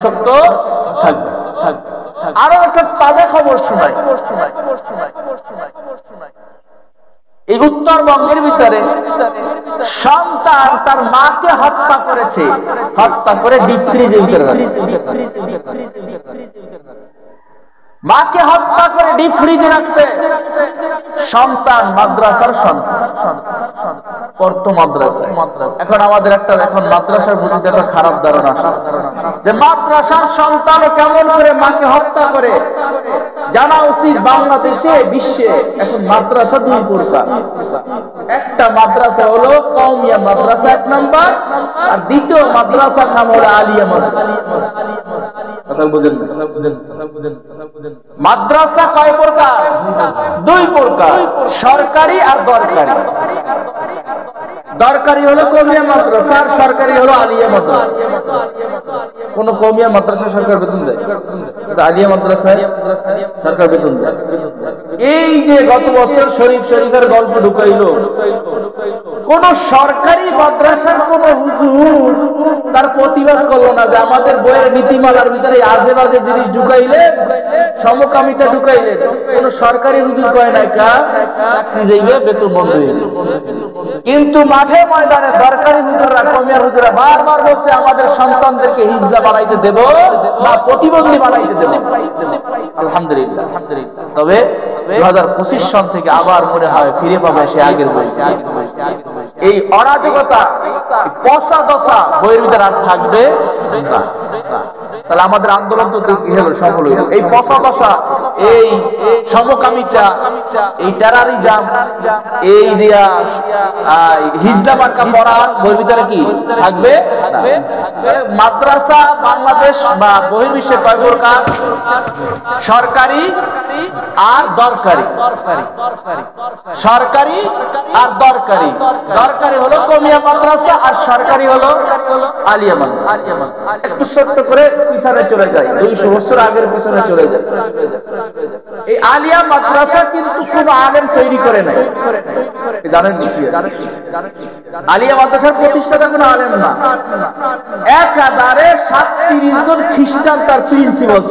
সত্য থাকবে। আরো একটা তাজা খবর শোনাই। এই উত্তরবঙ্গের ভিতরে সন্তান তার মাকে হত্যা করেছে, হত্যা করে ডিপ ফ্রিজের ভিতরে মাকে হত্যা করে ডিপ ফ্রিজে রাখছে। সন্তান মাদ্রাসার সন্তান পড়তো মাদ্রাসায়। এখন আমাদের এখন মাদ্রাসার প্রতি একটা খারাপ ধারণা যে মাদ্রাসার সন্তান কেমন করে মাকে হত্যা করে। জানা উচিত বাংলাদেশে বিশ্বে এখন মাদ্রাসা দুই প্রকার। একটা মাদ্রাসা হলো কওমিয়া মাদ্রাসা 1 নাম্বার, আর দ্বিতীয় মাদ্রাসার নাম হলো আলিয়া মাদ্রাসা। কথা বুঝেন না? মাদ্রাসা কয় প্রকার? 2 প্রকার, সরকারি আর দরকারি। দরকারি হলো কওমিয়া মাদ্রাসা, আর সরকারি হলো আলিয়া মাদ্রাসা। কোন কওমিয়া মাদ্রাসা সরকার বেতন দেয়, আলিয়া মাদ্রাসায় সরকার বেতন দেয়। এই যে গত বছর শরীফের গল্প ঢুকাইলো, কোন সরকারি মাদ্রাসার কোন হুজুর তার প্রতিবাদ করলো না যে আমাদের বইয়ের নীতিমালার ভিতরে আজে বাজে জিনিস ঢুকাইলে, সমকামিতা ঢুকাইলে। কোন সরকারি হুজুর কয় নাই কা চাকরি যাইবে, বেতন বন্ধ হয়ে যাবে। কিন্তু মাঠে ময়দানে দরকারি হুজুররা, কওমিয়া হুজুররা বারবার বলছে আমাদের সন্তানদেরকে হিজড়া বানাইতে দেব না, প্রতিবন্ধী বানাইতে দেব। আলহামদুলিল্লাহ। তবে 2025 সন থেকে আবার মনে হয় ফিরে পাবে সে আগের বই। এই অরাজকতা, পচা দশা বইয়ের ভিতরে আর থাকবে না। তাহলে আমাদের আন্দোলন তো হলো সফল হইল। এই পচা দশা, এই সমকামিতা, এই টেরারিজম, এই যে হিজড়া মার্কা পড়ার বইয়ের ভিতরে কি থাকবে? মাদ্রাসা বাংলাদেশ বা বহির্বিশ্বে কয় প্রকার? সরকারি আর দরকারি। সরকারি আর দরকারি। দরকারি হলো কওমিয়া মাদ্রাসা, আর সরকারি হলো আলিয়া মাদ্রাসা। একটু ছোট্ট করে পিছনে চলে যায়, 200 বছর আগের পিছনে চলে যায়। এই আলিয়া মাদ্রাসা কিন্তু কোনো আলেম তৈরি করে নাই, জানেন কি? আলিয়া মাদ্রাসার প্রতিষ্ঠাতা কোনো আলেম না, একাধারে 37 জন খ্রিস্টান তার প্রিন্সিপাল।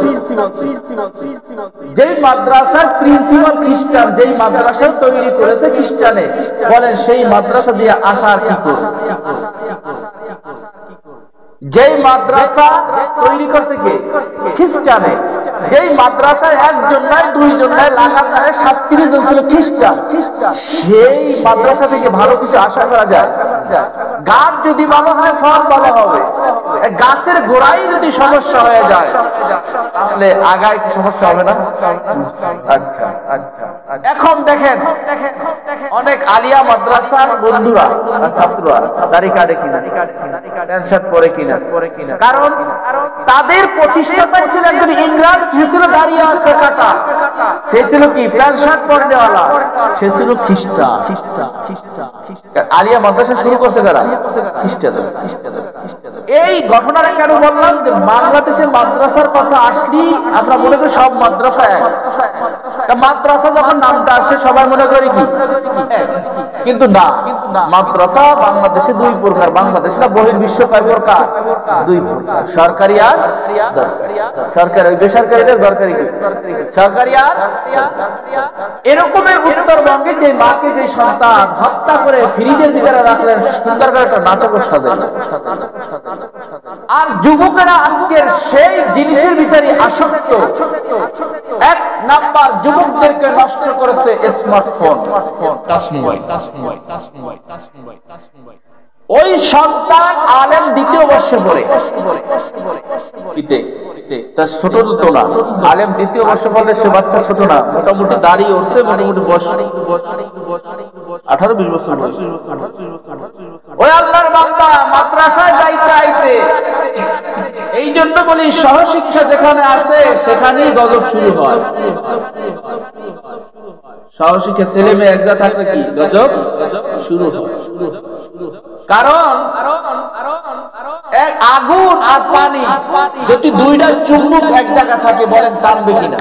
যেই মাদ্রাসার প্রিন্সিপাল খ্রিস্টান, যেই মাদ্রাসা তৈরি করেছে খ্রিস্টানে, বলেন সেই মাদ্রাসা দিয়ে আসার কি করে? যেই মাদ্রাসা তৈরি করছে কে? খ্রিস্টানে। যেই মাদ্রাসায় 1 জন নাই 2 জন নাই, লাগাতারে 37 জন ছিল খ্রিস্টান। সেই মাদ্রাসা থেকে ভালো কিছু আশা করা যায়? গাছ যদি ভালো হয় ফল ভালো হবে। গাছের গোড়ায় যদি সমস্যা হয়ে যায় তাহলে আগায় কি সমস্যা হবে না? আচ্ছা। এখন দেখেন অনেক আলিয়া মাদ্রাসার বন্ধুরা আর ছাত্ররা দাড়ি কাটে কিনা, প্যান্ট শার্ট পরে কিনা, কারণ তাদের প্রতিষ্ঠাতা ছিল একজন ইংরেজ। সে ছিল দাড়ি কাটা, সে ছিল কি প্যান্ট শার্ট পরনেওয়ালা, সে ছিল খ্রিস্টান। আলিয়া মাদ্রাসা শুরু করছে কারা? খ্রিস্টান। এই ঘটনাটা কেন বললাম যে বাংলাদেশের মাদ্রাসার কথা আসলি আমরা মনে করি সব মাদ্রাসা এক। মাদ্রাসা যখন নামটা আসে সবাই মনে করি কি, কিন্তু না। মাদ্রাসা বাংলাদেশে 2 প্রকার। বাংলাদেশ না বহির্বিশ্ব কয় প্রকার? 2 প্রকার, সরকারি আর দরকারি। সরকারি বেসরকারিদের দরকারি কি? সরকারি আর। এরকমের উত্তরবঙ্গে যে মাকে যে সন্তান হত্যা করে ফ্রিজের ভিতরে রাখলেন, সুন্দর করে একটা নাটকও সাজালেন। আর যুবকেরা আজকের সেই জিনিসের ভিতরে আসক্ত। 1 নাম্বার যুবকদেরকে নষ্ট করেছে স্মার্টফোন, টাচ মোবাইল। ওই সন্তান আলেম 2য় বর্ষে পড়ে, তার ছোট তো না। আলেম 2য় বর্ষে পড়লে সে বাচ্চা ছোট না, মোটামুটি দাড়ি উঠছে, মোটামুটি বয়স 18-20 বছর বয়স। ওই আল্লাহর বান্দা মাদ্রাসায় যাইতে আইতে, এই জন্য বলি সহশিক্ষা যেখানে আছে সেখানেই গজব শুরু হয়। সহশিক্ষা ছেলে মেয়ে একজা থাকলে কি গজব শুরু হয়। কারণ আগুন আর পানি যদি 2টা চুম্বক এক জায়গা থাকে, বলেন টানবে কিনা?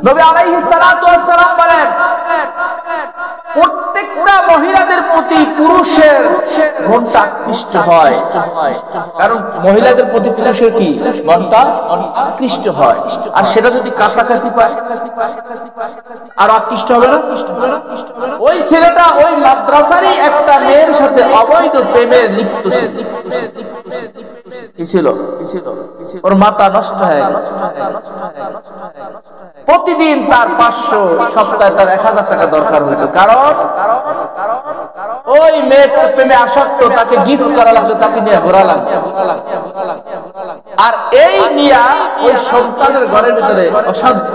নবী আলাইহিস সালাতু ওয়াস সালাম বলেন প্রত্যেকটা মহিলাদের প্রতি পুরুষের মনটা আকৃষ্ট হয়, কারণ মহিলাদের প্রতি পুরুষের কি মনটা আকৃষ্ট হয়, আর সেটা যদি কাছাকাছি পায় আর আকৃষ্ট হবে না। ওই ছেলেটা ওই মাদ্রাসারই একটা মেয়ের সাথে অবৈধ প্রেমে লিপ্ত ছিল। কি ছিল? ওর মাথা নষ্ট হয়ে গেছে। প্রতিদিন তার 500, সপ্তাহে তার 1000 টাকা দরকার হইতো, কারণ ওই মেয়েটার প্রেমে আসক্ত, তাকে গিফট করা লাগতো, তাকে নিয়ে ঘোরা লাগতো। আর এই নিয়া ওই সন্তানের ঘরের ভিতরে অশান্তি।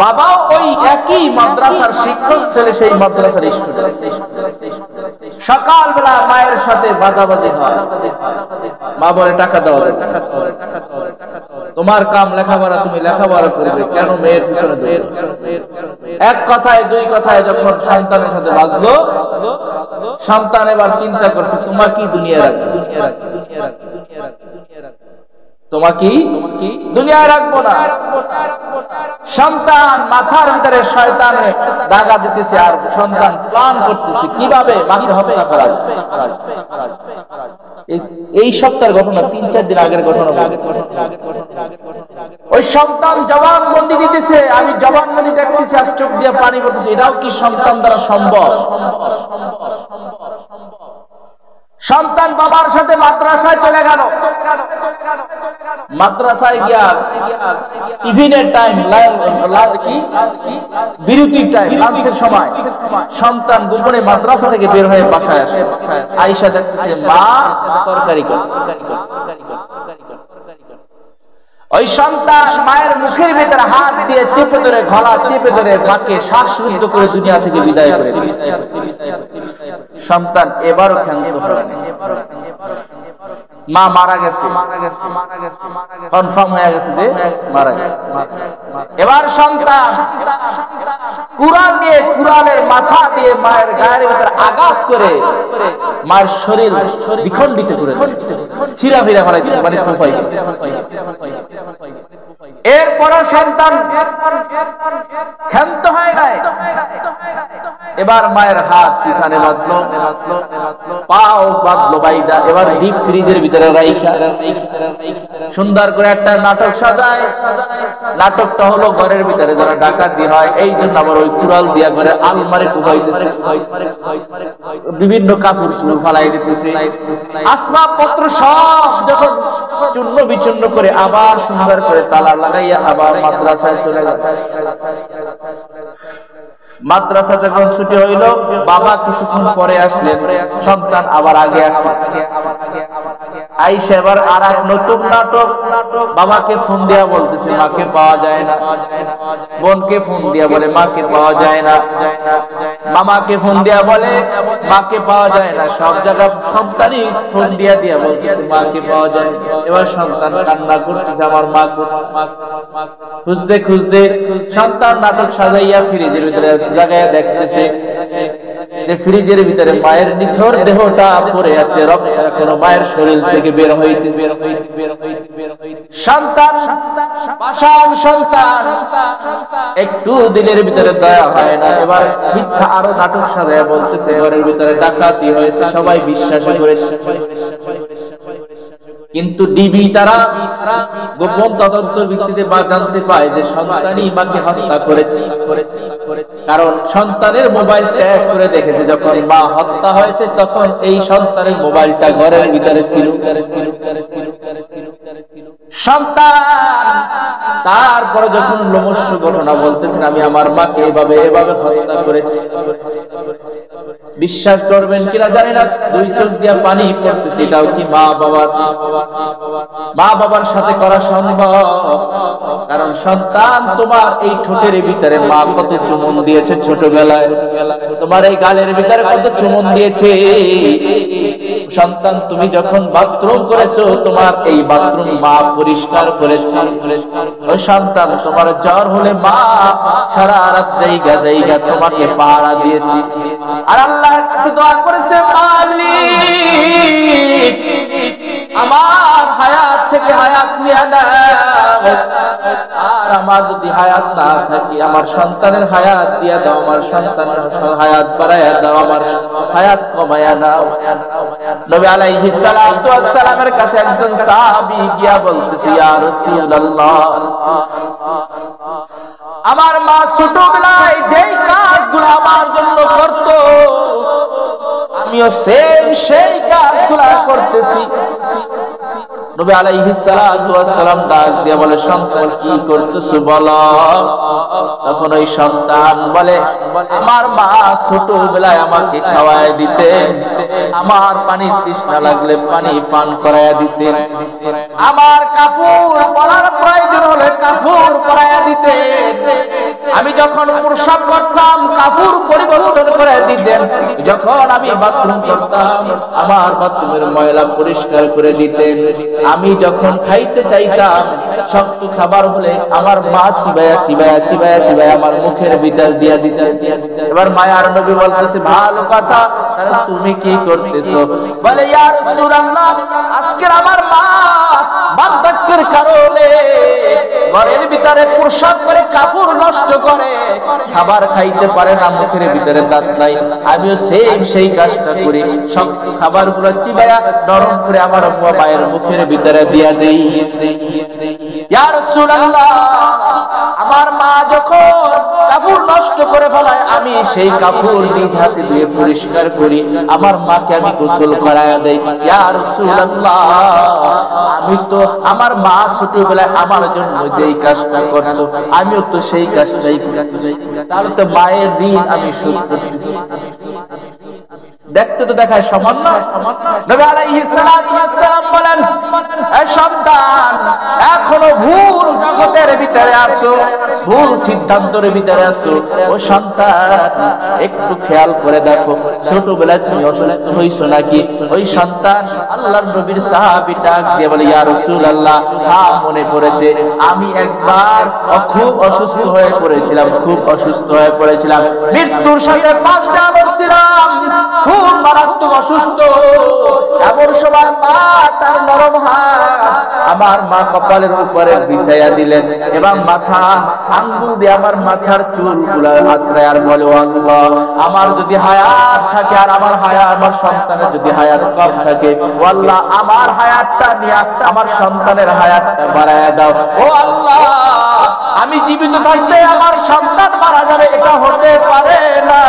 বাবাও ওই একই মাদ্রাসার শিক্ষক, ছেলে সেই মাদ্রাসার স্টুডেন্ট। সকালবেলা মায়ের সাথে বাদাবাদি হয়, মা বলে টাকা দাও, তোমার কাম লেখাপড়া, তুমি লেখাপড়া করবে, কেন মেয়ের পিছনে দৌড়? এক কথায় দুই কথায় যখন সন্তানের সাথে বাজলো, সন্তান এবার চিন্তা করছে তোমার কি দুনিয়া রাখবে, তোমাকে দুনিয়ায় রাখবো না। সন্তান মাথার ভিতরে শয়তানে দাগা দিতেছে, আর সন্তান প্ল্যান করতেছে কিভাবে মাকে হত্যা করা যায়। এই সপ্তাহের ঘটনা, 3-4 দিন আগের ঘটনা। ওই সন্তান জবানবন্দি দিতেছে, আমি জবানবন্দি দেখতেছি আর চোখ দিয়ে পানি পড়তেছে। এটাও কি সন্তান দ্বারা সম্ভব? সন্তান বাবার সাথে মাদ্রাসায় চলে গেল। মাদ্রাসায় গিয়া টিফিনের টাইম, বিরতির টাইম, লাঞ্চের সময় সন্তান গোপনে মাদ্রাসা থেকে বের হয়ে বাসায় আসে। আয়েশা দেখতেছে মা তরকারি করে। ওই সন্তান মায়ের মুখের ভিতরে হাত দিয়ে চেপে ধরে, গলা চেপে ধরে মাকে শ্বাসরুদ্ধ করে দুনিয়া থেকে বিদায় করে দিয়েছে। সন্তান এবারও ক্ষান্ত হয়নি, মা মারা গেছে, কনফার্ম হয়ে গেছে যে মারা গেছে। এবার সন্তান কুড়াল দিয়ে, কুড়ালের মাথা দিয়ে মায়ের গায়ের ভিতরে আঘাত করে মায়ের শরীর দ্বিখণ্ডিত করে ছিঁড়া ফিরা ফেলাইছে, মানে এরপরে সন্তান ক্ষান্ত হয় নাই। এবার মায়ের হাত পিছনে বাঁধলো, পাও বাঁধলো বাইদা। এবার ডিপ ফ্রিজের ভিতরে রাইখা সুন্দর করে একটা নাটক সাজায়। নাটকটা হলো ঘরের ভিতরে যারা ডাকাতি হয়, এই জন্য আবার ওই কুড়াল দিয়া ঘরে আলমারি কুবাইতেছে, বিভিন্ন কাপড় চুপড় ফালাই দিতেছে, আসবাবপত্র সব যখন চূর্ণ বিচূর্ণ করে আবার সুন্দর করে তালা লাগাইয়া আবার মাদ্রাসায় চলে গেল। মাদ্রাসা যখন ছুটি হইল, বাবা কিছুক্ষণ পরে আসলেন, সন্তান আবার আগে আসলেন। আয়েশা এবার আর এক নতুন নাটক। বাবাকে ফোন দিয়া বলতেছে মাকে পাওয়া যায় না, বোনকে ফোন দিয়া বলে মাকে পাওয়া যায় না, মামাকে ফোন দিয়া বলে মাকে পাওয়া যায় না। সব জায়গা সন্তানই ফোন দিয়া দিয়া বলতেছে মাকে পাওয়া যায় না। এবার সন্তান কান্না করতেছে আমার মা, খুঁজতে খুঁজতে সন্তান নাটক সাজাইয়া ফ্রিজের ভিতরে জায়গায় দেখতেছে যে ফ্রিজের ভিতরে মায়ের নিথর দেহটা পড়ে আছে, রক্ত এখনো মায়ের শরীর থেকে বের হইতেছে। সন্তান পাষাণ সন্তান, একটু দিনের ভিতরে দয়া হয় না। এবার মিথ্যা আরো নাটক সাজাইয়া বলতেছে ঘরের ভিতরে ডাকাতি হয়েছে, সবাই বিশ্বাস করেছে। কিন্তু ডিবি তারা গোপন তদন্তের ভিত্তিতে জানতে পায় যে সন্তানই মাকে হত্যা করেছে, কারণ সন্তানের মোবাইল ট্র্যাক করে দেখেছে যখন মা হত্যা হয়েছে তখন এই সন্তানের মোবাইলটা ঘরের ভিতরে ছিল। সন্তান তারপরে যখন লোমস্য ঘটনা বলতেছেন আমি আমার মাকে এভাবে এভাবে হত্যা করেছি, বিশ্বাস করবেন কিনা জানি না, দুই চোখ দিয়া পানি পড়তেছে। এটাও কি মা বাবার সাথে করা সম্ভব? কারণ সন্তান তোমার এই ঠোঁটের ভিতরে মা কত চুমন দিয়েছে ছোটবেলায়, তোমার এই গালের ভিতরে কত চুমন দিয়েছে। সন্তান তুমি যখন বাথরুম করেছো তোমার এই বাথরুম মা পরিষ্কার করেছে। ওই সন্তান তোমার জ্বর হলে মা সারা রাত জায়গা জায়গা তোমাকে পাহারা দিয়েছি। আর আল্লাহর কাছে দোয়া করেছে মালিক আমার হায়াত থেকে হায়াত নিয়ে নাও, আর আমার যদি হায়াত না থাকে আমার সন্তানের হায়াত দিয়া দাও, আমার সন্তানের হায়াত বাড়ায়া দাও, আমার হায়াত কমায়া দাও। নবী আলাইহিস সালাতু ওয়াস সালামের কাছে একজন সাহাবী গিয়া বলতেছে, ইয়া রাসূলুল্লাহ, আমার মা ছোটবেলায় যেই কাজগুলো আমার জন্য করত আমিও সেই কাজগুলো করতেছি। নবী আলাইহিস সালাতু ওয়াস সালাম ডাক দিয়ে বলে, সন্তান কি করতেছো বলো? তখন ওই সন্তান বলে, আমার মা ছোটবেলায় আমাকে খাওয়ায় দিতেন, আমার পানির তৃষ্ণা লাগলে পানি পান করায়া দিতেন, আমার কাপড় পরার প্রয়োজন হলে কাপড় পরায়া দিতেন, আমি যখন প্রস্রাব করতাম কাপড় পরিবর্তন করে দিতেন, যখন আমি বাথরুম করতাম আমার বাথরুমের ময়লা পরিষ্কার করে দিতেন, আমি যখন খাইতে চাইতাম শক্ত খাবার হলে আমার মা চিবায়া চিবায়া চিবায়া চিবায়া আমার মুখের ভিতর দিয়া দিতেন। এবার মায়ার নবী বলতেছে, ভালো কথা, তাহলে তুমি কি করতেছো? বলে, ইয়া রাসূলুল্লাহ, আজকে আমার মা বার্ধক্যের কারণে ঘরের ভিতরে প্রস্রাব করে কাপড় নষ্ট করে, খাবার খাইতে পারে না, মুখের ভিতরে দাঁত নাই, আমিও সেই কাজটা করি, শক্ত খাবারগুলো চিবায়া নরম করে আমার মায়ের মুখের ভিতরে দিয়া দেই। ইয়া রাসূলুল্লাহ, আমার মা যখন কাপড় নষ্ট করে ফেলায় আমি সেই কাপড় নিজ হাতে দিয়ে পরিষ্কার করি, আমার মাকে আমি গোসল করায়া দেই। ইয়া রাসূলুল্লাহ, আমি তো আমার মা ছোটবেলায় আমার জন্য যেই কাজটা করত আমিও তো সেই কাজটাই করতেছি, তাহলে তো মায়ের ঋণ আমি শোধ করতেছি। দেখতে তো দেখায় সমান না। নবী আলাইহিস সালাতু ওয়াস সালাম বলেন, এই সন্তান এখনো ভুল জগতের ভিতরে আছো, ভুল সিদ্ধান্তের ভিতরে আছো। ও সন্তান, একটু খেয়াল করে দেখো ছোটবেলায় তুমি অসুস্থ হইছো নাকি? ওই সন্তান আল্লাহর নবীর সাহাবী ডাক দিয়ে বলে, ইয়া রাসূলুল্লাহ, হ্যাঁ মনে পড়েছে, আমি একবার খুব অসুস্থ হয়ে পড়েছিলাম, খুব অসুস্থ হয়ে পড়েছিলাম, মৃত্যুর সাথে পাঁচটা লড়ছিলাম, খুব মারাত্মক অসুস্থ। এমন সময় মা তার নরম হাত আমার মা কপালের উপরে বিছাইয়া দিলেন এবং মাথা আঙ্গুল দিয়ে আমার মাথার চুলগুলো আশ্রয় আর বলে, আল্লাহ, আমার যদি হায়াত থাকে আর আমার সন্তানের যদি হায়াত কম থাকে, ও আল্লাহ, আমার হায়াতটা নিয়ে আমার সন্তানের হায়াতটা বাড়ায়া দাও। ও আল্লাহ, আমি জীবিত থাকতে আমার সন্তান মারা যাবে এটা হতে পারে না,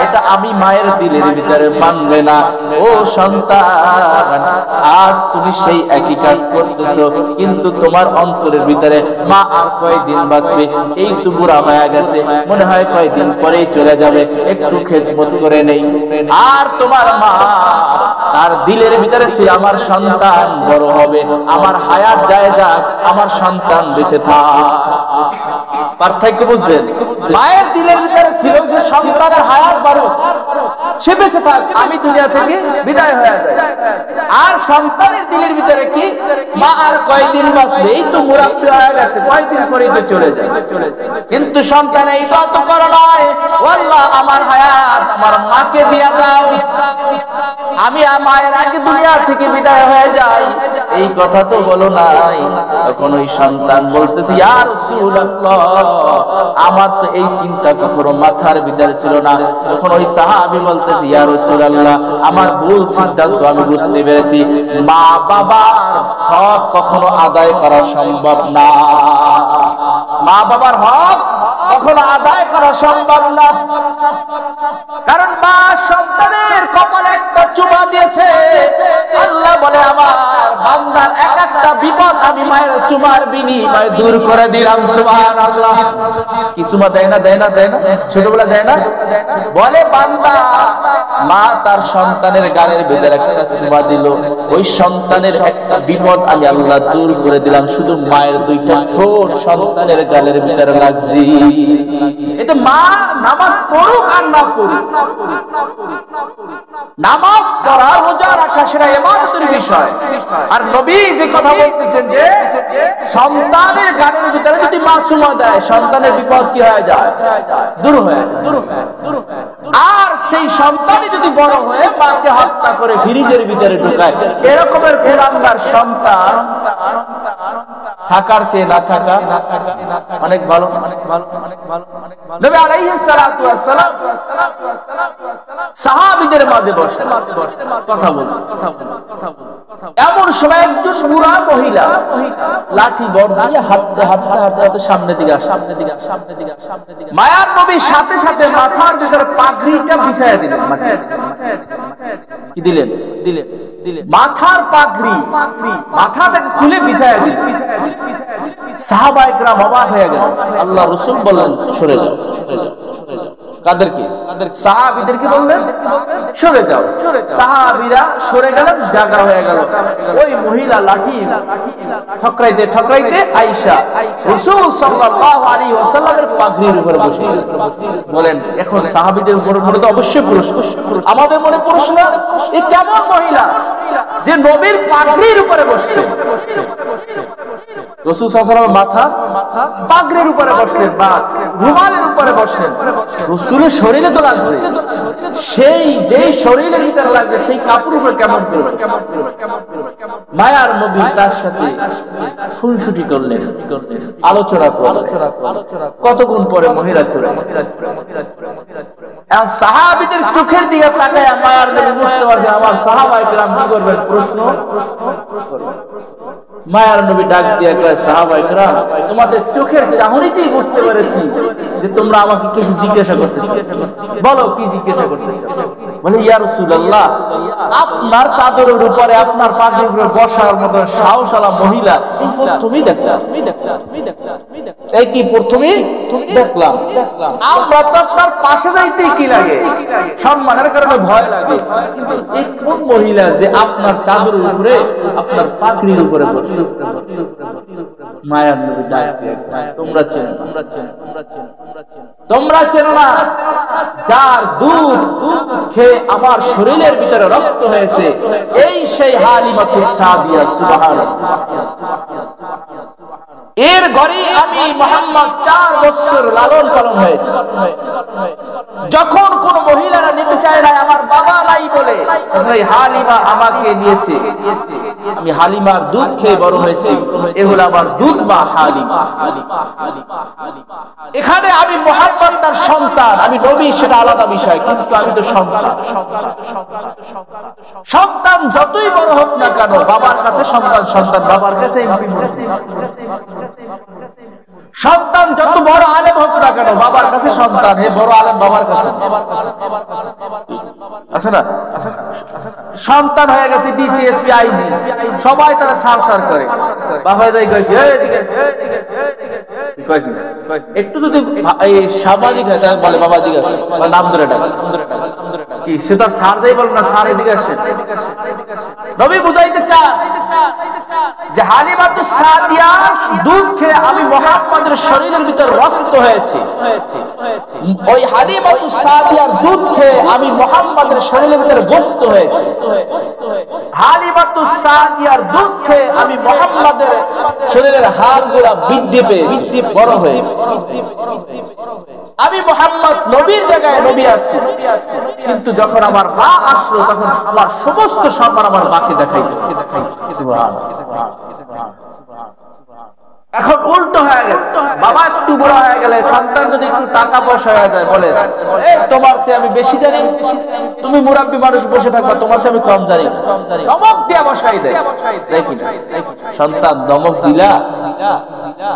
এটা আমি মায়ের দিলের ভিতরে মানবে না। ও সন্তান, আজ তুমি সেই একই কাজ করতেছো, কিন্তু তোমার অন্তরের ভিতরে মা আর কয়দিন বাঁচবে, এই তো বুড়া হয়ে গেছে, মনে হয় কয়দিন পরেই চলে যাবে, একটু খেদমত করে নেই। আর তোমার মা তার দিলের ভিতরে সে আমার সন্তান বড় হবে, আমার হায়াত যায় যাক, আমার সন্তান বেঁচে থাক। পার্থক্য বুঝলেন? মায়ের দিলের ভিতরে ছিল যে সন্তানের হায়াত বাড়ুক, সে বেঁচে থাক, আমি দুনিয়া থেকে বিদায় হয়ে যাই। আর সন্তানের দিলের ভিতরে কি, মা আর কয়দিন বাঁচবে, এই তো মুরাব্বি হয়ে গেছে, কয়দিন পরেই তো চলে যায়। কিন্তু সন্তান এই তো করে নয়, আল্লাহ, আমার হায়াত আমার মাকে দিয়া দাও, আমি মায়ের আগে দুনিয়া থেকে বিদায় হয়ে যাই, এই কথা তো বলো নাই। তখন ওই সন্তান বলতেছে, ইয়া রাসূলুল্লাহ, আমার তো এই চিন্তা কখনো মাথার ভিতরে ছিল না। তখন ওই সাহাবী বলতেছে, ইয়া রাসূলুল্লাহ, আমার ভুল সিদ্ধান্ত আমি বুঝতে পেরেছি, মা বাবার হক কখনো আদায় করা সম্ভব না, মা বাবার হক কখনো আদায় করা সম্ভব না। কারণ মা সন্তানের কপালে একটা চুমা দিয়েছে, আল্লাহ বলে, আমার বান্দার এক একটা বিপদ আমি মায়ের চুমার বিনিময়ে দূর করে দিলাম। সুবহানাল্লাহ। কি চুমা দেয় না, দেয় না, দেয় না, ছোটবেলা দেয় না? বলে, বান্দা, মা তার সন্তানের গালের ভিতরে একটা চুমা দিল, ওই সন্তানের একটা বিপদ আমি আল্লাহ দূর করে দিলাম, শুধু মায়ের দুইটা ঠোঁট সন্তানের গালের ভিতরে লাগছে। এটা মা নামাজ পড়ুক আর না পড়ুক, নামাজ পড়া, রোজা রাখা সেটা ইবাদতের বিষয়। আর নবী যে কথা বলতেছেন যে সন্তানের গালের ভিতরে যদি মা চুমা দেয়, সন্তানের বিপদ কি হয়ে যায়? দূর হয়ে যায়। আর সেই সন্তানই যদি বড় হয়ে মাকে হত্যা করে ফ্রিজের ভিতরে ঢুকায়, এরকমের কুলাঙ্গার সন্তান থাকার চেয়ে না থাকা অনেক ভালো। নবী আলাইহিস সালাতু ওয়াস সালাম সাহাবীদের মাঝে বসে কথা বলতেন। এমন সময় একজন বুড়া মহিলা লাঠি বর দিয়ে হাঁটতে হাঁটতে হাঁটতে হাঁটতে সামনের দিকে আসে। মায়ার নবী সাথে সাথে মাথার ভিতরে পাগড়িটা বিছায়া দিলেন। কি দিলেন? মাথার পাগড়ি মাথাটা খুলে বিছায়া দিলেন। সাহাবায়ে কেরাম অবাক হয়ে গেল। আল্লাহ রাসূল বললেন, সরে যাও। কাদেরকে? সাহাবীদেরকে বললেন সরে যাও। সাহাবীরা সরে গেলেন, জায়গা হয়ে গেল। ওই মহিলা লাঠি ঠকরাইতে ঠকরাইতে আয়েশা রাসূল সাল্লাল্লাহু আলাইহি ওয়াসাল্লামের পাগড়ির উপরে বসে গেলেন। বলেন, এখন সাহাবীদের মনে তো অবশ্যই প্রশ্ন, আমাদের মনে প্রশ্ন, এ কেমন মহিলা যে নবীর পাগড়ির উপরে বসছে? রাসূল সাল্লাল্লাহু আলাইহি ওয়াসাল্লাম মাথা পাগড়ির উপরে বসলেন বা রুমালের উপরে বসলেন। রাসূলের শরীরে তো লাগছে, সেই যেই শরীরের ভিতরে লাগছে সেই কাপড়ের উপর কেমন করে? মায়ার নবী তার সাথে খুনসুটি করলেন, আলোচনা করলেন। কতক্ষণ পরে মহিলা চলে গেলেন। সাহাবীদের চোখের দিকে তাকায় মায়ার নবী বুঝতে পারছে আমার সাহাবায়ে কেরাম কি করবেন, প্রশ্ন করবেন। মায়ার নবী ডাক দিয়ে কয়, সাহাবায়ে কেরাম, তোমাদের চোখের চাহনিতেই বুঝতে পেরেছি যে তোমরা আমাকে কিছু জিজ্ঞাসা করতে চাও। বলো কি জিজ্ঞাসা করতে চাও? বলে, ইয়া রাসূলুল্লাহ, আপনার চাদরের উপরে আপনার পাগড়ির উপরে বসার মতো সাহসওয়ালা মহিলা এই প্রথমেই দেখলাম। এই কি প্রথমেই দেখলাম? আমরা তো আপনার পাশে যাইতেই কি লাগে, সম্মানের কারণে ভয় লাগে, কিন্তু এই কোন মহিলা যে আপনার চাদরের উপরে আপনার পাগড়ির উপরে বসে? মায়ার নবী ডাক দিয়ে, তোমরা চেনো না যার দুধ খেয়ে আমার শরীরের ভিতরে রক্ত হয়েছে, এই সেই হালিমাতুস সাদিয়া। সুবহানাল্লাহ। এর ঘরে আমি মুহাম্মদ 4 বছর লালন পালন হয়েছে। যখন কোন মহিলারা নিতে চায় না, আমার বাবা নাই বলে, এই হালিমা আমাকে নিয়েছে। আমি হালিমার দুধ খেয়ে বড় হয়েছি, এ হলো আমার দুধ মা হালিমা। এখানে আমি মুহাম্মদ তার সন্তান, আমি নবী সেটা আলাদা বিষয়, কিন্তু আমি তো সন্তান। সন্তান যতই বড় হোক না কেন, বাবার কাছে সন্তান সন্তান, বাবার কাছে সন্তান যত বড় আলেম হোক না কেন, বাবার কাছে সন্তান, হে বড় আলেম বাবার কাছে। আছে না? সন্তান হয়ে গেছে ডিসিএসপি আইজি, সবাই তারা সার করে। বাবা যাই কয় একটু যদি সামাজিক বলে, বাবা দিকে আসে, নাম ধরে ডাকে কি, সে তার সার যাই বল না, সার এদিকে আসে। নবী বুঝাইতে চান যে হালিমাতুস সাদিয়া দুধ খেয়ে আমি মুহাম্মদের শরীরের ভিতর রক্ত হয়েছে, ওই হালিমাতুস সাদিয়ার দুধ খেয়ে আমি মুহাম্মদের শরীরের ভিতরে গোশত হয়েছে। হালিমাতুস সাদিয়ার দুধ খেয়ে আমি মুহাম্মদের শরীরের হাড়গুলা বৃদ্ধি পেয়েছি, বড় হয়েছে। আমি মুহাম্মদ নবীর জায়গায় নবী আছি, কিন্তু যখন আমার মা আসলো তখন আমার সমস্ত সম্মান আমার মাকে দেখাইতো। এখন উল্টো হয়ে গেছে, বাবা একটু বড় হয়ে গেলে, সন্তান যদি একটু টাকা পয়সা হয়ে যায়, বলে তোমার চেয়ে আমি বেশি জানি, তুমি মুরাব্বি মানুষ বসে থাকবা, তোমার চেয়ে আমি কম জানি। দমক দিয়ে বসাই দেয়, দেখি না সন্তান দমক দিলা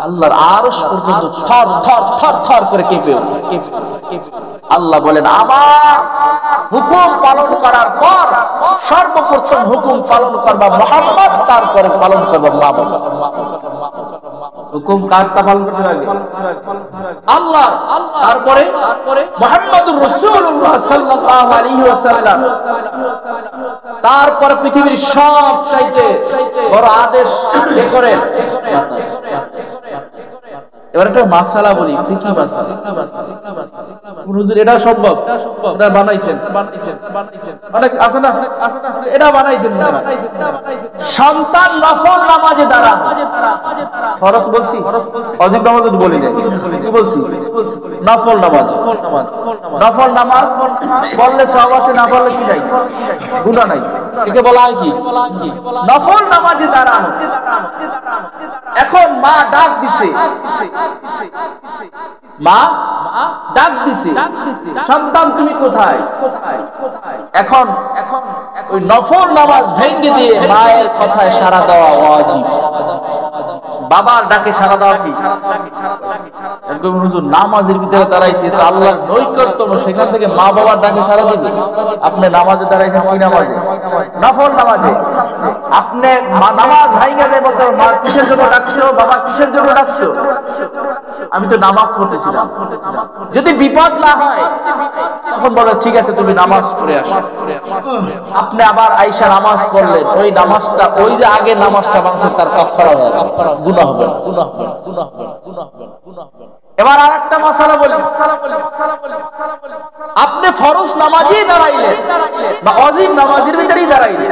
আল্লাহর আরশ পর্যন্ত থর থর থর থর করে কেঁপে ওঠে। আল্লাহ বলেন, আমার হুকুম পালন করার পর সর্বপ্রথম হুকুম পালন করবা মুহাম্মদ, তারপরে পালন করবা মা বাবা। হুকুম কারটা পালন করতে লাগে? আল্লাহ। তারপরে মুহাম্মদুর রাসূলুল্লাহ সাল্লাল্লাহু আলাইহি ওয়াসাল্লাম, তারপর পৃথিবীর সবচাইতে বড় আদেশ কে করেন? এবার একটা মাসালা বলি, ফিকহি মাসালা। হুজুর এটা সম্ভব? এটা বানাইছেন অনেক আছে না, এটা বানাইছেন। সন্তান নফল নামাজে দাঁড়ান, ফরজ বলছি, ওয়াজিব নামাজ বলি না, কি বলছি? নফল নামাজ। নফল নামাজ পড়লে সওয়াব আছে, না পড়লে কি নাই? গুনাহ নাই। একে বলা হয় কি? নফল নামাজে দাঁড়ানো। এখন মা ডাক দিছে, মা ডাক দিছে, সন্তান তুমি কোথায়? এখন ওই নফল নামাজ ভেঙে দিয়ে মায়ের কথায় সাড়া দেওয়া ওয়াজিব। বাবার ডাকে সাড়া দেওয়া কি? নামাজের ভিতরে দাঁড়াইছে, আল্লাহর নৈকট্য, সেখান থেকে মা বাবার ডাকে সাড়া দিবে। আপনি নামাজে দাঁড়াইছেন, কি নামাজে? নফল নামাজে। আপনি নামাজ ভাইঙ্গা যায় বলতে, মা কিসের জন্য ডাকছো, বাবা কিসের জন্য ডাকছো? আমি তো নামাজ পড়তেছিলাম। যদি বিপদ না হয় তখন বলে ঠিক আছে তুমি নামাজ পড়ে আসো। আপনি আবার আইসা নামাজ পড়লেন, ওই নামাজটা, ওই যে আগে নামাজটা ভাঙছে তার কাফারা হয়, গুনাহ হবে না। এবার আরেকটা মাসালা বলি, আপনি ফরজ নামাজই দাঁড়াইলেন বা ওয়াজিব নামাজের ভিতরেই দাঁড়াইলেন,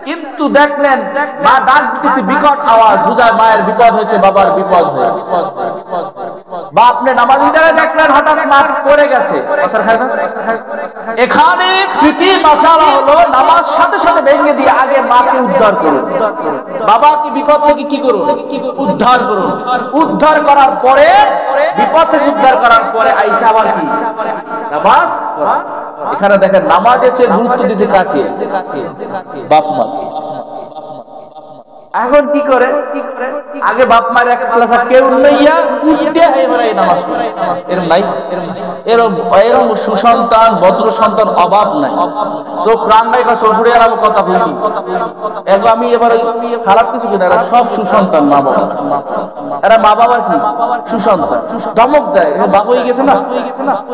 কিন্তু দেখলেন মা ডাক দিতেছে, বিকট আওয়াজ, বুঝায় মায়ের বিপদ হয়েছে, বাবার বিপদ হয়েছে। বা আপনি নামাজ ভিতরে দেখলেন হঠাৎ মা পড়ে গেছে, এখানে ফিকি মাসালা হলো নামাজ সাথে সাথে ভেঙে দিয়ে আগে মাকে উদ্ধার করুন, বাবাকে বিপদ থেকে কি করুন? উদ্ধার করুন। উদ্ধার করার পরে, বিপদ থেকে উদ্ধার করার পরে আইসা আবার কি? নামাজ। এখানে দেখেন নামাজের চেয়ে গুরুত্ব দিয়েছে কাকে? বাপ মাকে। এখন কি করে? আগে বাপ মায়ের এক ক্লাস কেউ নইয়া উঠে এবারে নামাজ পড়ে, এরকম নাই? এরকম সুসন্তান, ভদ্র সন্তান অভাব নাই। চোখ রান্নায় চোখুড়ে আর কথা বলি, আমি এবার খারাপ কিছু কিনা, এরা সব সুসন্তান মা বাবা। এরা মা বাবার কি? সুসন্তান। ধমক দেয়, বাপ হয়ে গেছে না।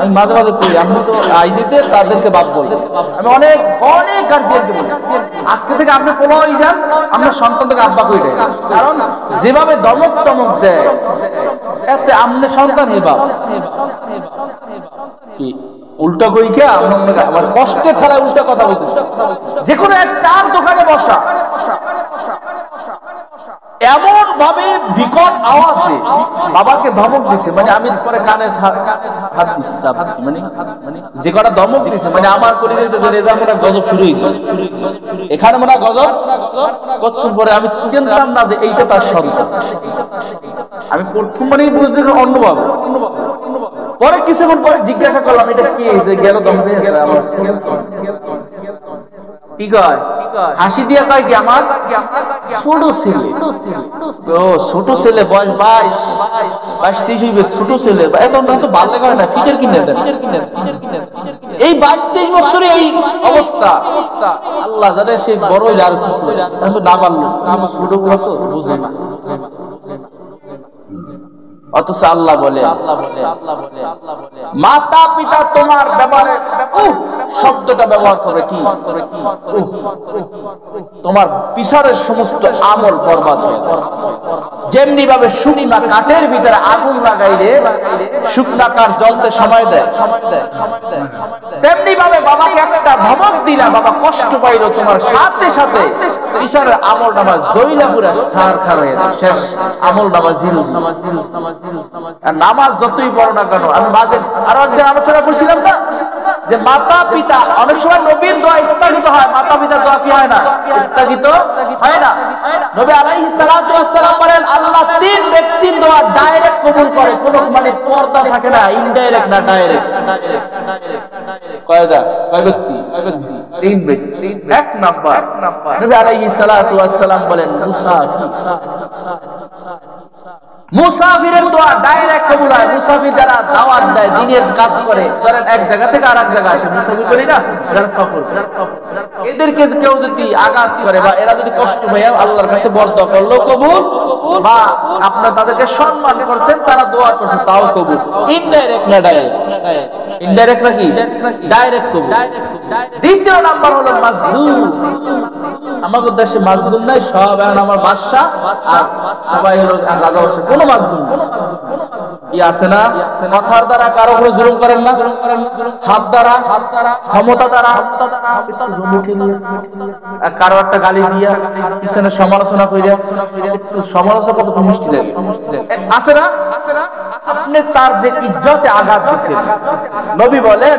আমি মাঝে মাঝে করি, আমি তো আইজিতে তাদেরকে বাপ বলি। আমি অনেক অনেক গার্জিয়ানকে বলি, আজকে থেকে আপনি ফলো হয়ে যান, আপনার সন্তান থেকে আব্বা কই দেয়। কারণ যেভাবে দমক টমক দেয়, এতে আমনে সন্তান হে বাপ কি উল্টা কই কে আমার কষ্টে ছাড়া উল্টা কথা বলতেছে। যে কোনো এক চার দোকানে বসা, এমন ভাবে বিকট আওয়াজে বাবাকে ধমক দিছে, মানে আমি পরে কানে হাত দিছি, চাপ দিছি, মানে যে কটা ধমক দিছে, মানে আমার কলিজাতে যে রেজা মনে গজব শুরু হয়েছে। এখানে মনে গজব কতক্ষণ পরে আমি জানতাম না যে এইটা তার সন্তান। আমি প্রথম মানেই বুঝছি অন্যভাবে, পরে কিছুক্ষণ পরে জিজ্ঞাসা করলাম এটা কি, যে গেল ধমক আমার কি কয়, হাসি দিয়া কয় কি আমার ছোট ছেলে। ও ছোট ছেলে, বয়স 22-23 হইবে, ছোট ছেলে। এত তো ভালো লাগে না, ফিটার কিনে দেন। এই 22-23 বছরে এই অবস্থা, আল্লাহ জানে সে বড় হইলে আর কি করে। কিন্তু না পারলো, ছোট গুলো তো বুঝে না। অথচ আল্লাহ বলে, মাতা পিতা তোমার ব্যাপারে শব্দটা ব্যবহার করে কি? তোমার পিছনের সমস্ত আমল বরবাদ হয়ে যায়। যেমনি ভাবে শুকনা কাঠের ভিতরে আগুন লাগাইলে শুকনা কাঠ জ্বলতে সময় দেয়, তেমনি ভাবে বাবাকে একটা ধমক দিলা, বাবা কষ্ট পাইলো, তোমার সাথে সাথে পিছনের আমল নামা জইলা পুরা সার খার হয়ে যায়, শেষ আমল নামা জিরো। নামাজ যতই বড় না কেন, আমি মাঝে আরো একদিন আলোচনা করছিলাম না যে মাতা পিতা, অনেক সময় নবীর দোয়া স্থগিত হয়, মাতা পিতার দোয়া কি হয় না? স্থগিত হয় না। নবী আলাইহিস সালাতু ওয়াস সালাম বলেন আল্লাহ তিন ব্যক্তির দোয়া ডাইরেক্ট কবুল করে, কোনো মানে পর্দা থাকে না, ইনডাইরেক্ট না ডাইরেক্ট। কয়টা? কয় ব্যক্তি? তিন ব্যক্তি। এক নাম্বার, নবী আলাইহিস সালাতু ওয়াস সালাম বলেন মুসাফিরের দোয়া ডাইরেক্ট কবুল হয়। মুসাফির যারা দাওয়াত দেয়, দ্বীনের কাজ করে, ধরেন এক জায়গা থেকে আরেক জায়গা আসে, মুসাফির করি না, যারা সফর, এদেরকে কেউ যদি আঘাত করে বা এরা যদি কষ্ট পায়, আল্লাহর কাছে বরদোয়া করলো কবুল, বা আপনারা তাদেরকে সম্মান করছেন, তারা দোয়া করছেন, তাও কবুল। ইনডাইরেক্ট না ডাইরেক্ট? ইনডাইরেক্ট নাকি ডাইরেক্ট কবুল। দ্বিতীয় নাম্বার হলো মাজলুম। আমাদের দেশে মাজলুম নাই, সব এখন আমার বাদশা, আর সবাই হলো রাজা, কোন মাজলুম কি আছে না, কথার দ্বারা কারো উপরে জুলুম করেন না, হাত দ্বারা, ক্ষমতা দ্বারা, কারো একটা গালি দিয়া পিছনে সমালোচনা কইরা, সমালোচনা কত মিষ্টি লাগে আছে না। আপনি তার যে ইজ্জতে আঘাত দিচ্ছেন, নবী বলেন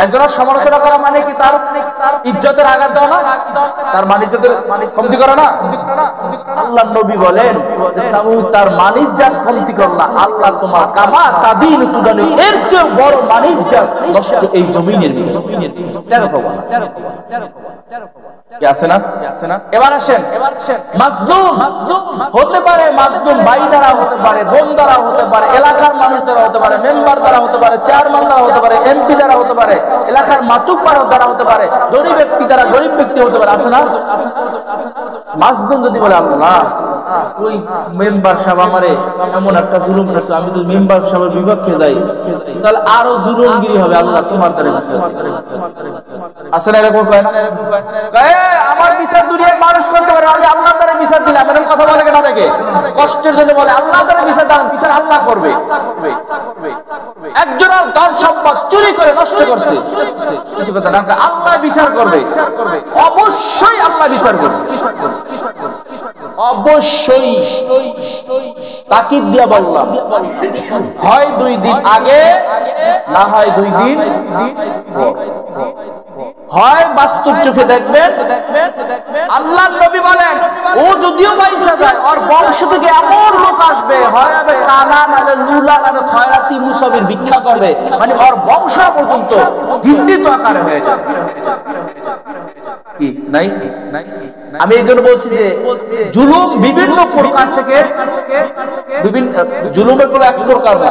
একজনের সমালোচনা করা মানে কি তার ইজ্জতের আঘাত দেওয়া না, তার মান ইজ্জতের কমতি করা না। আল্লাহ নবী বলেন তার মান ইজ্জত কমতি করলা, আল্লাহ তোমার কামা তাদিন তুদানি, এর চেয়ে বড় মান ইজ্জত নষ্ট এই জমিনের ভিতরে। আছে না। এবার আসেন, মাজলুম হতে পারে, মাজলুম ভাই দ্বারা হতে পারে, বোন দ্বারা হতে পারে, এলাকার মানুষ দ্বারা হতে পারে, মেম্বার দ্বারা হতে পারে, চেয়ারম্যান দ্বারা হতে পারে, এমপি দ্বারা হতে পারে, এলাকার মাতুব্বর দ্বারা হতে পারে, গরিব ব্যক্তি দ্বারা গরিব ব্যক্তি হতে পারে। আছে না? মাজলুম যদি বলে আল্লাহ ওই মেম্বার সাহেব আমারে এমন একটা জুলুম করেছে, আমি তো মেম্বার সাহেবের বিপক্ষে যাই, তাহলে আরো জুলুমগিরি হবে, আল্লাহ তোমার দ্বারা বিচার। আছে না এরকম? কয় না আমার বিচার দুনিয়ার মানুষ করতে পারে, আমি আল্লাহ দ্বারা বিচার দিলাম, এরকম কথা বলে কেন? দেখে কষ্টের জন্য বলে আল্লাহ দ্বারা বিচার দাও, বিচার আল্লাহ করবে। একজনের ধন সম্পদ চুরি করে নষ্ট করছে, কিছু কথা না, আল্লাহ বিচার করবে, অবশ্যই আল্লাহ বিচার করবে, অবশ্যই। তাকিদ দিয়া বললাম, হয় 2 দিন আগে, না হয় 2 দিন, হয় বাস্তব চোখে দেখবেন। আল্লাহর নবী বলেন ও যদিও বাইসা যায়, ওর বংশ থেকে এমন লোক আসবে, হয় হবে কানা, নালে লুলা, নালে খয়রাতি মুসাবির ভিক্ষা করবে, মানে ওর বংশ পর্যন্ত ঘৃণিত আকারে হয়ে যাবে। কি নাই? আমি এই জন্য বলছি যে জুলুম বিভিন্ন প্রকার থেকে, বিভিন্ন জুলুমের কোনো এক প্রকার না।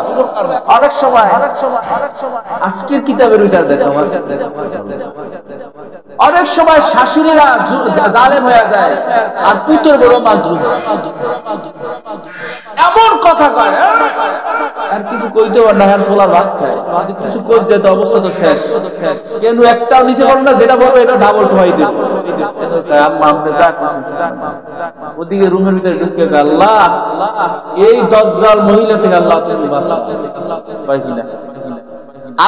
অনেক সময় আজকের কিতাবের উইটার দেখো, অনেক সময় শাশুড়িরা জালেম হয়ে যায় আর পুত্র বড় মাজলুম, এমন কথা কয় আর কিছু কইতে পারে না, আর পোলার ভাত খায়, কিছু কই যেত, অবস্থা তো শেষ। কেন একটাও নিচে বলবো না, যেটা বলবো এটা ডাবল ঠোয়াই দেব। ওদিকে রুমের ভিতরে ঢুকে আল্লাহ এই দজ্জাল মহিলা থেকে আল্লাহ তুমি বাঁচাও, পাইছি না।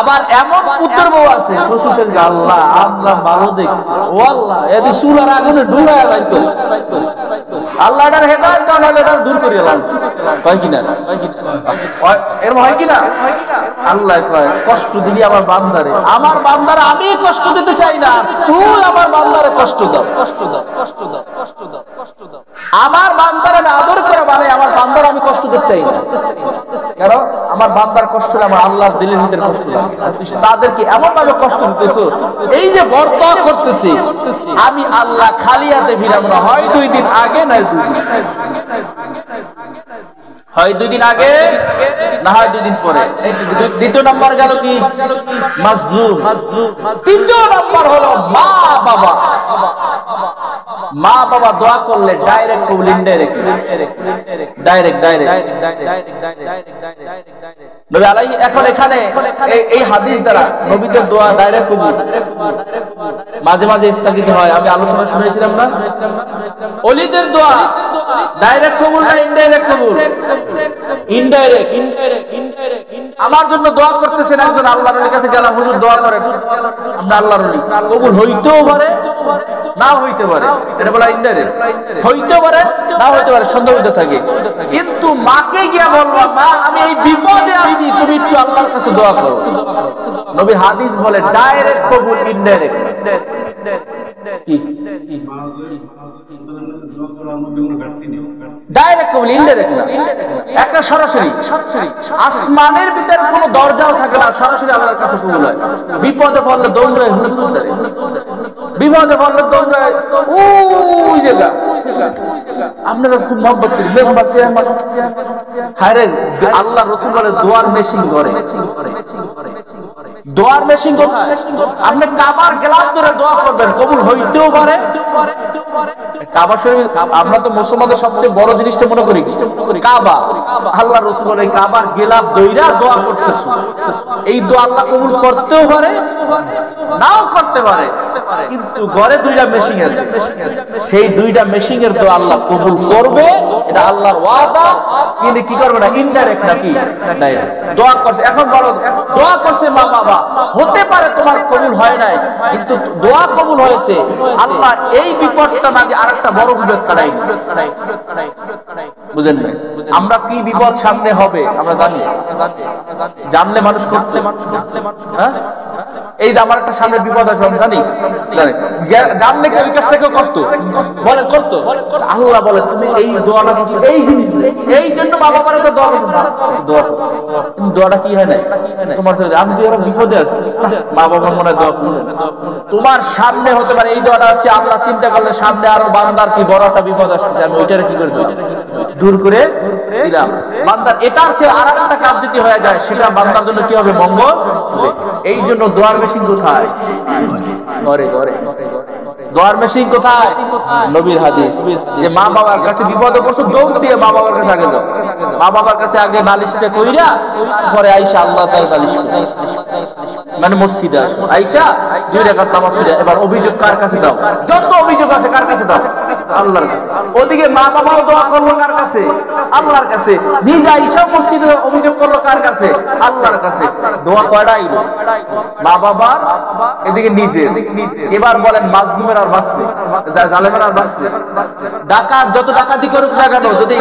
আবার এমন পুত্র বউ আছে শ্বশুর শেষ, আল্লাহ আল্লাহ ভালো দেখি, ও আল্লাহ এদি চুলার আগুনে ডুবাইয়া রাখো, আল্লাহ এটার হেদায়েত দাও, নাহলে এটা দূর করিয়া লাগ, কয় কিনা? এর হয় কিনা? আল্লাহ কয় কষ্ট দিলি আমার বান্দারে, আমার বান্দারে আমি কষ্ট দিতে চাই না, তুই আমার বান্দারে কষ্ট দাও, কষ্ট দাও, কষ্ট দাও, কষ্ট দাও, কষ্ট দাও। আমার বান্দারে আমি আদর করে মানে আমার বান্দারে আমি কষ্ট দিতে চাই না, কারণ আমার বান্দার কষ্ট আমার আল্লাহর দিলের ভিতরে কষ্ট লাগে। তাদেরকে এমন ভাবে কষ্ট দিতেছো, এই যে বর্তমান করতেছি আমি আল্লাহ খালি হাতে ফিরাবো না, হয় 2 দিন আগে, নয় 2 দিন, হয় 2 দিন আগে, না হয় 2 দিন পরে। দ্বিতীয় নাম্বার গেল কি? মাজলুম। তৃতীয় নাম্বার হলো মা বাবা। মা বাবা দোয়া করলে ডাইরেক্ট কবুল, ইনডাইরেক্ট, ডাইরেক্ট। নবী আলাইহি, এখন এখানে এই হাদিস দ্বারা নবীদের দোয়া ডাইরেক্ট কবুল, মাঝে মাঝে স্থগিত হয়। আমি আলোচনা শুনেছিলাম না, ওলিদের দোয়া ডাইরেক্ট কবুল না ইনডাইরেক্ট কবুল? ইনডাইরেক্ট। আমার জন্য দোয়া করতেছেন একজন আল্লাহর ওলির কাছে গেলাম, হুজুর দোয়া করেন, আমরা আল্লাহর ওলি, কবুল হইতেও পারে না হইতে পারে, এটা বলা ইনডাইরেক্ট। হইতে পারে না হইতে পারে, সন্দেহ থাকে। কিন্তু মাকে গিয়া বলবা, মা আমি এই বিপদে আছি, তুমি একটু আল্লাহর কাছে দোয়া করো। নবীর হাদিস বলে ডাইরেক্ট কবুল, ইনডাইরেক্ট। কি ডাইরেক্ট কবুল, ইনডাইরেক্ট না, একটা সরাসরি। আসমানের ভিতরে কোনো দরজাও থাকে না, সরাসরি আল্লাহর কাছে কবুল হয়। বিপদে পড়লে দৌড়ায় হুজুর, বিপদে পড়লে দৌড়ায় ওই জায়গা। আপনারা খুব মহব্বত করি, হায়রে আল্লাহ রাসূল বলে দোয়ার মেশিন করে, দোয়ার মেশিন কোথায়? আপনি কাবার গেলাম ধরে দোয়া করবেন, কবুল হইতেও পারে। কাবা শরীফ, আমরা তো মুসলমানদের সবচেয়ে বড় জিনিসটা মনে করি কাবা। আল্লাহ রাসূল বলে কাবার গেলাম দইরা দোয়া করতেছ, এই দোয়া আল্লাহ কবুল করতেও পারে নাও করতে পারে, কিন্তু ঘরে 2টা মেশিন আছে, সেই 2টা মেশিনের দোয়া আল্লাহ কবুল করবে, এটা আল্লাহর ওয়াদা। কিন্তু কি করবে না, ইনডাইরেক্ট নাকি ডাইরেক্ট দোয়া করছে। এখন বলো, দোয়া করছে মা বাবা, হতে পারে তোমার কবুল হয় নাই, কিন্তু দোয়া কবুল হয়েছে। আল্লাহ এই বিপদটা না দিয়ে আরেকটা বড় বিপদ কাটাই। বুঝেন না? আমরা কি বিপদ সামনে হবে আমরা জানি, জানলে মানুষ করতে, হ্যাঁ এই আমার একটা সামনে বিপদ আসবে আমি জানি, জানলে কি ওই কাজটা কেউ করতো? বলেন করতো? আল্লাহ বলেন তুমি এই দোয়াটা করছো, এই জিনিস এই জন্য মা বাবার তো দোয়া করছো, দোয়া কিন্তু দোয়াটা কি হয় না তোমার সাথে, আমি যে বিপদে আছি মা বাবার মনে দোয়া তোমার সামনে হতে পারে এই দোয়াটা হচ্ছে আল্লাহ চিন্তা করলে সামনে আরো বান্দার কি বড় একটা বিপদ আসছে, আমি ওইটারে কি করে দূর করে দিলাম। বান্দার এটার চেয়ে আর একটা কাজ যদি হয়ে যায় সেটা বান্দার জন্য কি হবে, মঙ্গল। এই জন্য দোয়ার মেশিন কোথায়? ঘরে ঘরে। দোয়ার মেশিন কোথায়? নবীর হাদিস যে মা বাবার কাছে বিপদে পড়ছো, দৌড় দিয়ে মা বাবার কাছে আগে যাও, মা বাবার কাছে আগে নালিশটা কইরা পরে আইসা আল্লাহ তাআলা নালিশ করো, মানে মসজিদে আসো, আইসা 2 রাকাত নামাজ পড়ে এবার অভিযোগ কার কাছে দাও? যত অভিযোগ আছে কার কাছে দাও? আল্লাহর কাছে। ওদিকে মা বাবাও দোয়া করলো কার কাছে? আল্লাহর কাছে। নিজে আইসা মসজিদে অভিযোগ করলো কার কাছে? আল্লাহর কাছে। দোয়া কয়টা আইলো? মা বাবার, এদিকে নিজে। এবার বলেন মাজলুমের আর মাসলুম, জালেমের আর মাসলুম। ডাকাত যত ডাকাতি করুক না কেন, যদি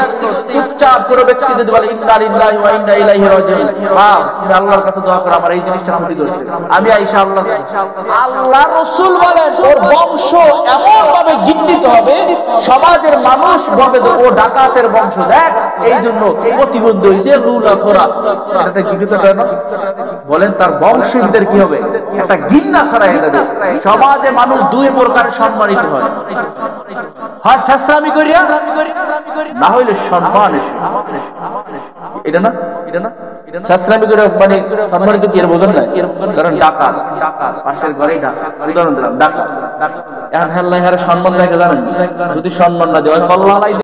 চুপচাপ করে ব্যক্তি যদি বলে ইন্না লিল্লাহি ওয়া ইন্না ইলাইহি রাজিউন, বাপ তুমি আল্লাহর কাছে দোয়া করো আমার এই জিনিসটা ক্ষতি করেছে, আমি আইসা আল্লাহর কাছে। আল্লাহ রাসূল বলেন ওর বংশ এমন ভাবে ঘৃণিত হবে, সমাজের মানুষ বলবে যে ও ডাকাতের বংশ, দেখ এই জন্য প্রতিবন্ধ হয়েছে, লুলা খোরা। এটা ঘৃণিত কেন বলেন? তার বংশের ভিতরে কি হবে? একটা ঘৃণা ছড়াই যাবে। সমাজে মানুষ দুই প্রকারের সম্মানিত হয়, হয় শেষরামি করিয়া, না হইলে সম্মান। এটা না, এটা না শেষরামি করে মানে সম্মানিত কি এর বোঝেন না? কারণ ডাকাত, পাশের ঘরেই ডাকাত, উদাহরণ দিলাম ডাকাত। এখন হেল্লাই হারে সম্মান দেখে জানেন, যদি সম্মান না দেওয়া কল্লা